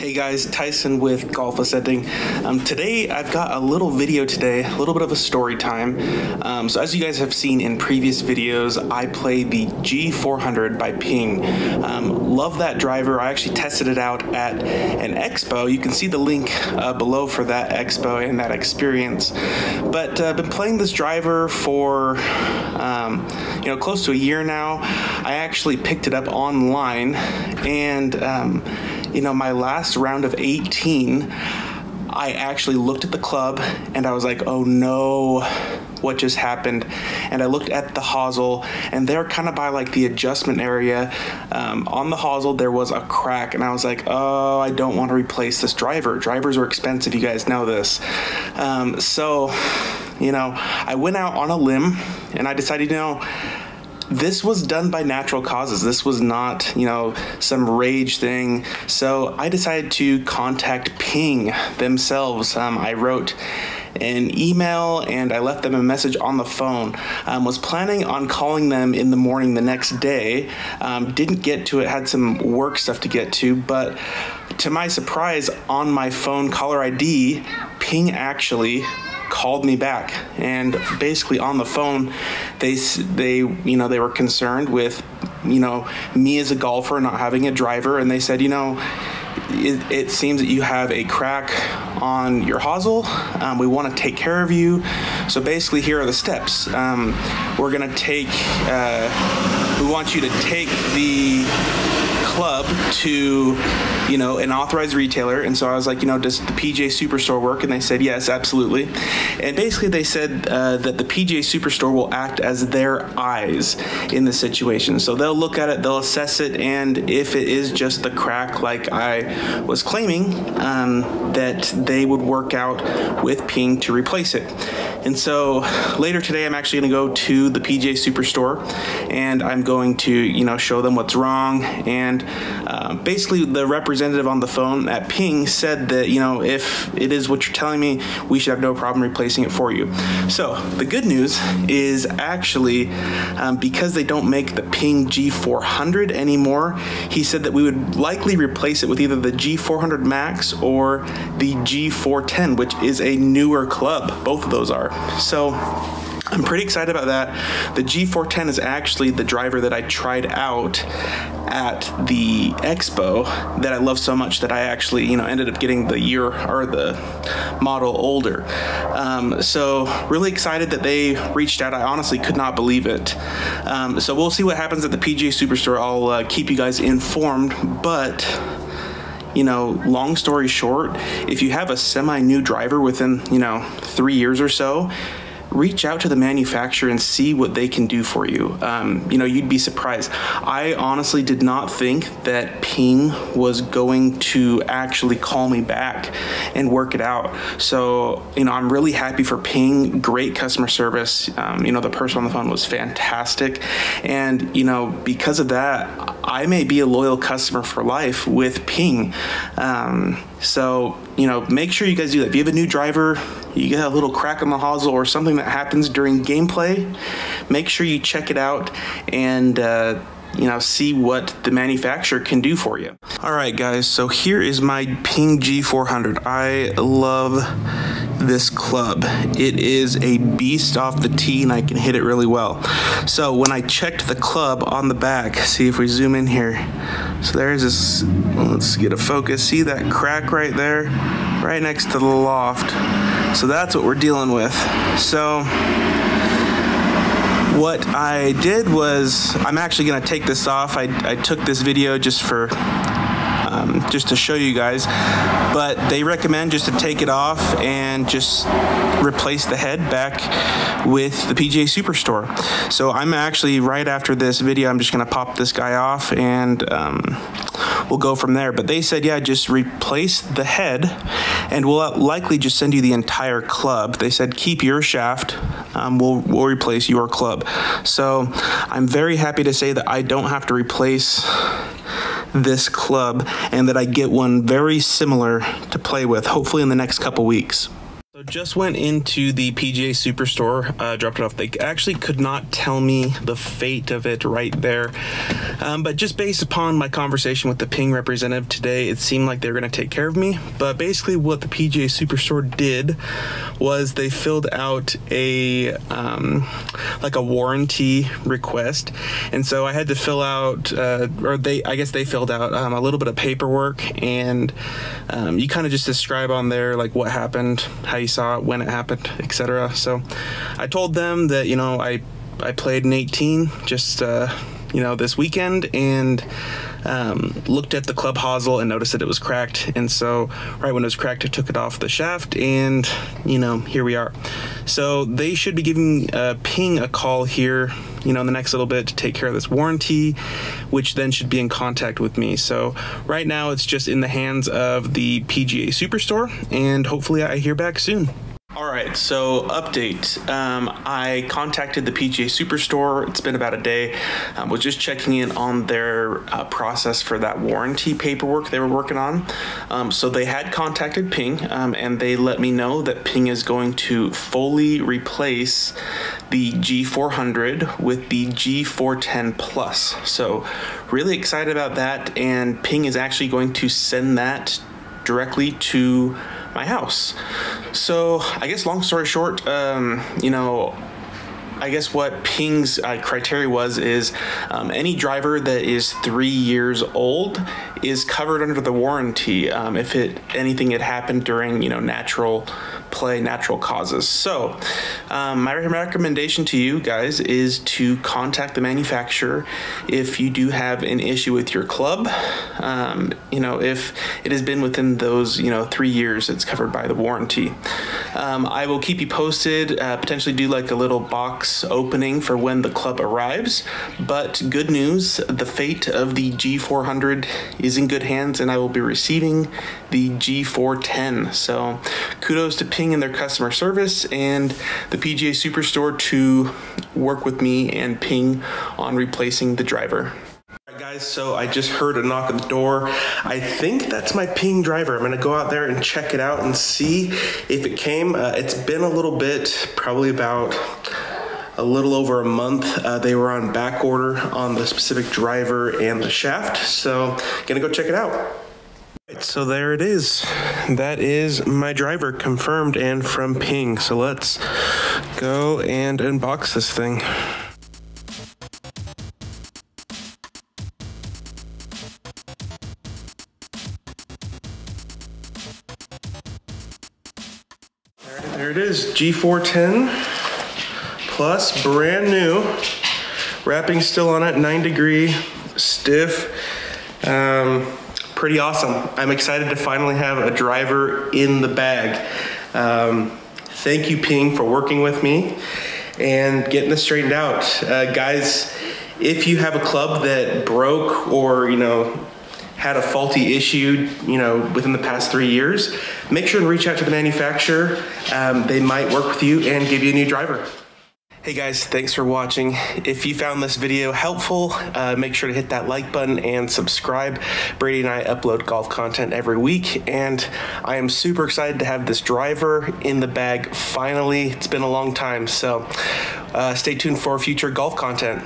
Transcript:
Hey guys, Tyson with Golf Ascending. Today I've got a little video today, a little bit of a story time. So as you guys have seen in previous videos, I play the G400 by Ping. Love that driver. I actually tested it out at an expo. You can see the link below for that expo and that experience. But I've been playing this driver for close to a year now. I actually picked it up online, and my last round of 18, I actually looked at the club and I was like, oh no, what just happened? And I looked at the hosel, and they're kind of by like the adjustment area. On the hosel there was a crack, and I was like, oh, I don't want to replace this driver. Drivers are expensive, you guys know this. So I went out on a limb and I decided, this was done by natural causes. This was not, some rage thing. So I decided to contact Ping themselves. I wrote an email and I left them a message on the phone. Was planning on calling them in the morning the next day. Didn't get to it, had some work stuff to get to, but to my surprise, on my phone caller ID, Ping actually called me back, and basically on the phone they were concerned with me as a golfer not having a driver, and they said, it seems that you have a crack on your hosel. We want to take care of you. So basically, here are the steps. We want you to take the club to an authorized retailer. And so I was like, does the PGA Superstore work? And they said yes, absolutely. And basically they said that the PGA Superstore will act as their eyes in the situation. So they'll look at it, they'll assess it, and if it is just the crack like I was claiming, that they would work out with Ping to replace it. And so later today, I'm actually going to go to the PGA Superstore, and I'm going to, show them what's wrong. And basically, the representative on the phone at Ping said that, if it is what you're telling me, we should have no problem replacing it for you. So the good news is actually, because they don't make the Ping G400 anymore, he said that we would likely replace it with either the G400 Max or the G410, which is a newer club. Both of those are. So I'm pretty excited about that. The G410 is actually the driver that I tried out at the expo that I love so much that I actually, ended up getting the year or the model older. So really excited that they reached out. I honestly could not believe it. So we'll see what happens at the PGA Superstore. I'll keep you guys informed, but long story short, if you have a semi-new driver within, 3 years or so, reach out to the manufacturer and see what they can do for you. You'd be surprised. I honestly did not think that Ping was going to actually call me back and work it out. So, I'm really happy for Ping. Great customer service. The person on the phone was fantastic. And, because of that, I may be a loyal customer for life with Ping. So, make sure you guys do that. If you have a new driver, you get a little crack on the hosel or something that happens during gameplay, make sure you check it out and see what the manufacturer can do for you. All right, guys, so here is my Ping G400. I love this club. It is a beast off the tee, and I can hit it really well. So when I checked the club on the back, see if we zoom in here. So there's this, let's get a focus. See that crack right there? Right next to the loft. So that's what we're dealing with. So what I did was, I'm actually gonna take this off. I took this video just for, just to show you guys, but they recommend just to take it off and just replace the head back with the PGA Superstore. So I'm actually, right after this video, I'm just gonna pop this guy off and we'll go from there. But they said, yeah, just replace the head and we'll likely just send you the entire club. They said, keep your shaft, we'll replace your club. So I'm very happy to say that I don't have to replace this club and that I get one very similar to play with, hopefully in the next couple weeks. So just went into the PGA Superstore, dropped it off. They actually could not tell me the fate of it right there. But just based upon my conversation with the Ping representative today, it seemed like they were going to take care of me. But basically what the PGA Superstore did was they filled out a like a warranty request. And so I had to fill out, I guess they filled out a little bit of paperwork, and you kind of just describe on there like what happened, how you saw it, when it happened, etc. So I told them that, you know, I played an 18 just you know, this weekend, and looked at the club hosel and noticed that it was cracked. And so right when it was cracked, I took it off the shaft, and you know, here we are. So they should be giving Ping a call here, you know, in the next little bit to take care of this warranty, which then should be in contact with me. So right now it's just in the hands of the PGA Superstore, and hopefully I hear back soon. All right, so update. I contacted the PGA Superstore. It's been about a day. Was just checking in on their process for that warranty paperwork they were working on. So they had contacted Ping, and they let me know that Ping is going to fully replace the G400 with the G410 Plus. So really excited about that, and Ping is actually going to send that directly to my house. So I guess long story short, you know, I guess what Ping's criteria is any driver that is 3 years old is covered under the warranty if anything had happened during, you know, natural play, natural causes. So my recommendation to you guys is to contact the manufacturer if you do have an issue with your club. You know, if it has been within those, you know, 3 years, it's covered by the warranty. I will keep you posted, potentially do like a little box opening for when the club arrives. But good news, the fate of the G400 is in good hands, and I will be receiving the G410. So kudos to Ping and their customer service, and the PGA Superstore to work with me and Ping on replacing the driver. Guys, so I just heard a knock at the door. I think that's my Ping driver. I'm gonna go out there and check it out and see if it came. It's been a little bit, probably about a little over a month. They were on back order on the specific driver and the shaft, so gonna go check it out. Right, so there it is. That is my driver, confirmed and from Ping. So let's go and unbox this thing. There it is, G410 Plus, brand new. Wrapping still on it, 9 degree, stiff. Pretty awesome. I'm excited to finally have a driver in the bag. Thank you, Ping, for working with me and getting this straightened out. Guys, if you have a club that broke or, you know, had a faulty issue, you know, within the past 3 years, make sure to reach out to the manufacturer. They might work with you and give you a new driver. Hey guys, thanks for watching. If you found this video helpful, make sure to hit that like button and subscribe. Brady and I upload golf content every week, and I am super excited to have this driver in the bag finally. It's been a long time, so stay tuned for future golf content.